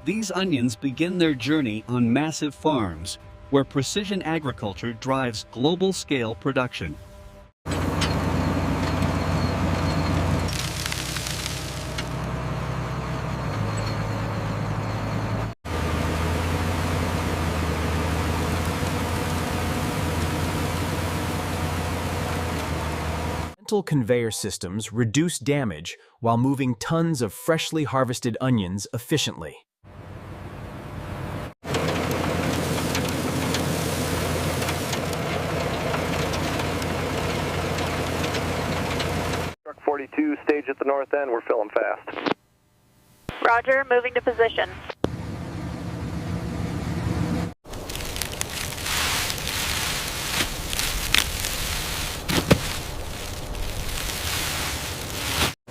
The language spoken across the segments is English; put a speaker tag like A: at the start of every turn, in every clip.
A: These onions begin their journey on massive farms, where precision agriculture drives global-scale production.
B: Conveyor systems reduce damage while moving tons of freshly harvested onions efficiently.
C: Truck 42, stage at the north end, we're filling fast.
D: Roger, moving to position.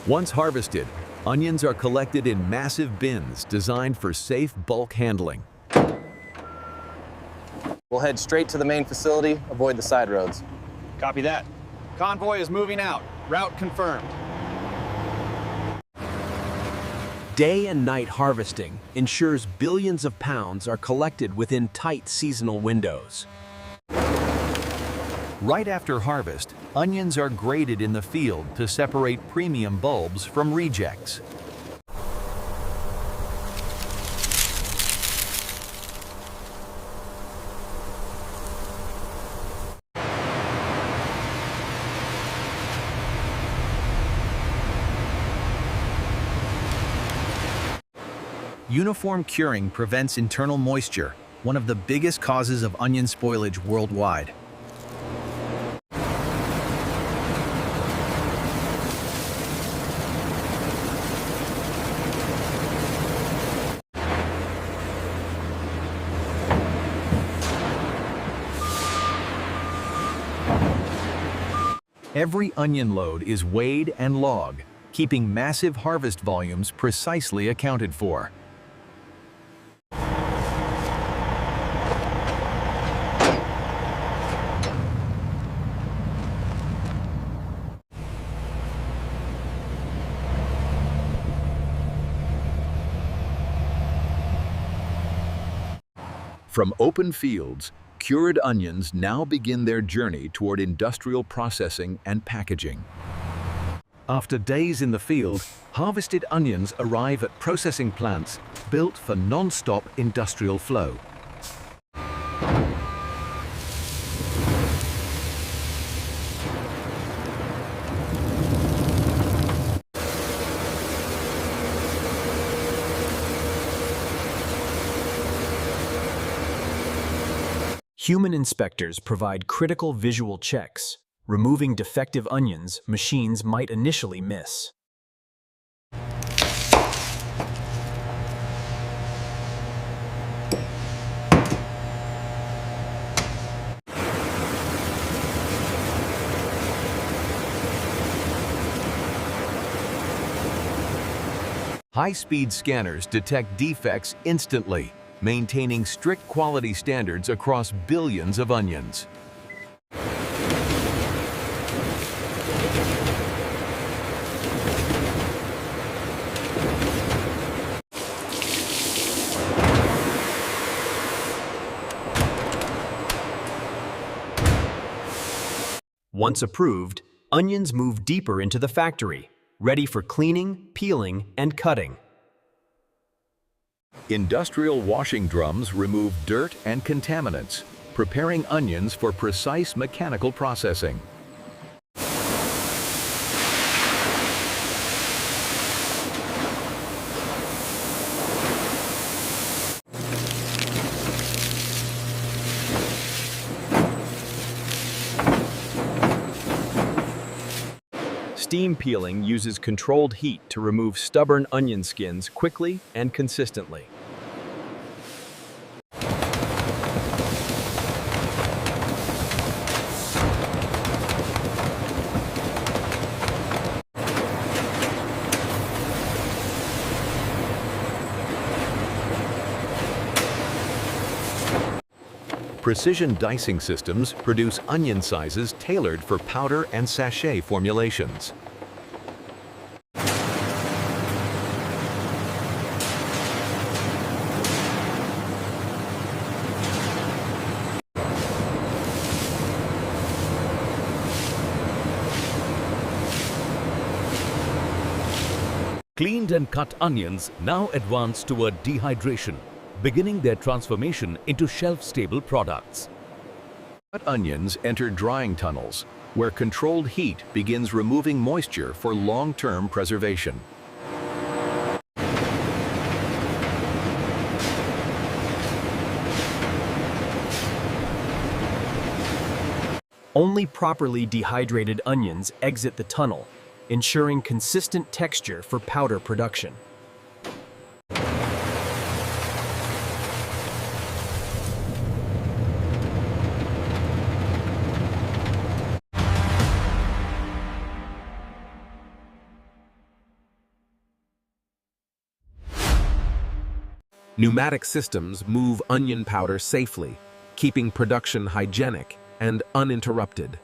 E: Once harvested, onions are collected in massive bins designed for safe bulk handling.
F: We'll head straight to the main facility, avoid the side roads.
G: Copy that. Convoy is moving out. Route confirmed.
B: Day and night harvesting ensures billions of pounds are collected within tight seasonal windows.
E: Right after harvest, onions are graded in the field to separate premium bulbs from rejects.
G: Uniform curing prevents internal moisture, one of the biggest causes of onion spoilage worldwide.
E: Every onion load is weighed and logged, keeping massive harvest volumes precisely accounted for. From open fields, cured onions now begin their journey toward industrial processing and packaging. After days in the field, harvested onions arrive at processing plants built for non-stop industrial flow.
B: Human inspectors provide critical visual checks, removing defective onions machines might initially miss.
E: High-speed scanners detect defects instantly, maintaining strict quality standards across billions of onions.
B: Once approved, onions move deeper into the factory, ready for cleaning, peeling, and cutting.
E: Industrial washing drums remove dirt and contaminants, preparing onions for precise mechanical processing.
B: Steam peeling uses controlled heat to remove stubborn onion skins quickly and consistently.
E: Precision dicing systems produce onion sizes tailored for powder and sachet formulations.
H: Cleaned and cut onions now advance toward dehydration, beginning their transformation into shelf-stable products.
E: Cut onions enter drying tunnels, where controlled heat begins removing moisture for long-term preservation.
B: Only properly dehydrated onions exit the tunnel, ensuring consistent texture for powder production.
I: Pneumatic systems move onion powder safely, keeping production hygienic and uninterrupted.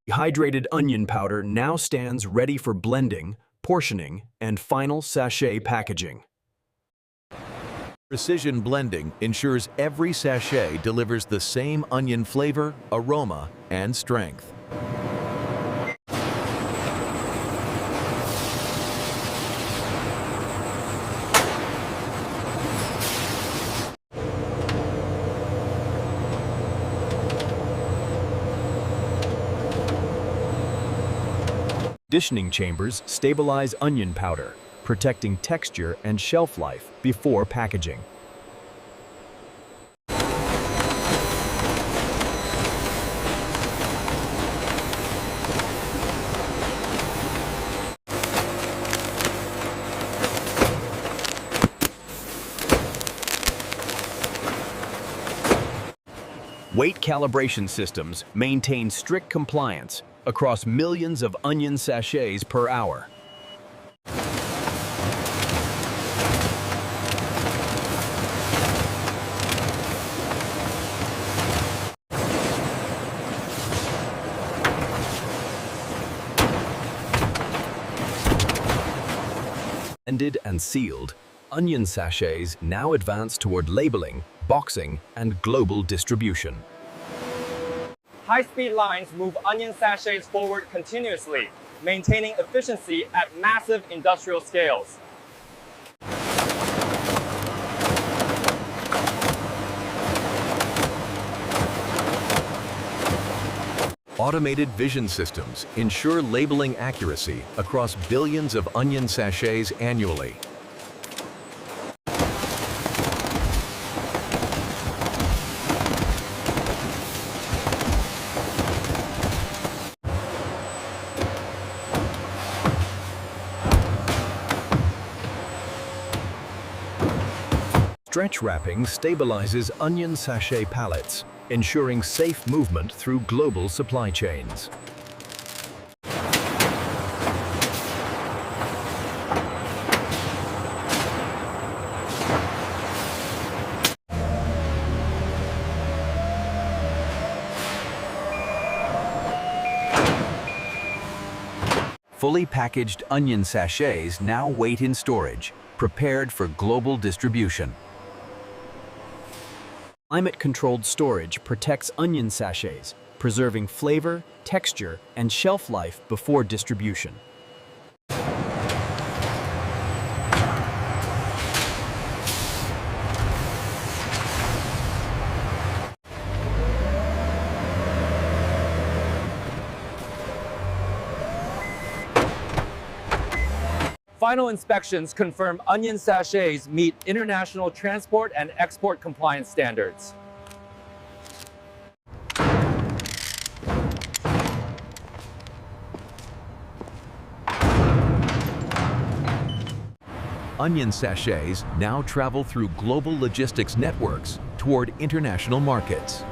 B: Dehydrated onion powder now stands ready for blending, portioning, and final sachet packaging.
E: Precision blending ensures every sachet delivers the same onion flavor, aroma, and strength.
B: Conditioning chambers stabilize onion powder, protecting texture and shelf life before packaging. Weight calibration systems maintain strict compliance across millions of onion sachets per hour. Blended and sealed, onion sachets now advance toward labeling, boxing, and global distribution.
J: High-speed lines move onion sachets forward continuously, maintaining efficiency at massive industrial scales.
E: Automated vision systems ensure labeling accuracy across billions of onion sachets annually.
B: Stretch wrapping stabilizes onion sachet pallets, ensuring safe movement through global supply chains.
E: Fully packaged onion sachets now wait in storage, prepared for global distribution.
B: Climate-controlled storage protects onion sachets, preserving flavor, texture, and shelf life before distribution.
J: Final inspections confirm onion sachets meet international transport and export compliance standards.
E: Onion sachets now travel through global logistics networks toward international markets.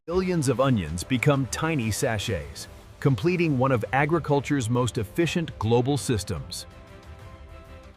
B: Billions of onions become tiny sachets, completing one of agriculture's most efficient global systems.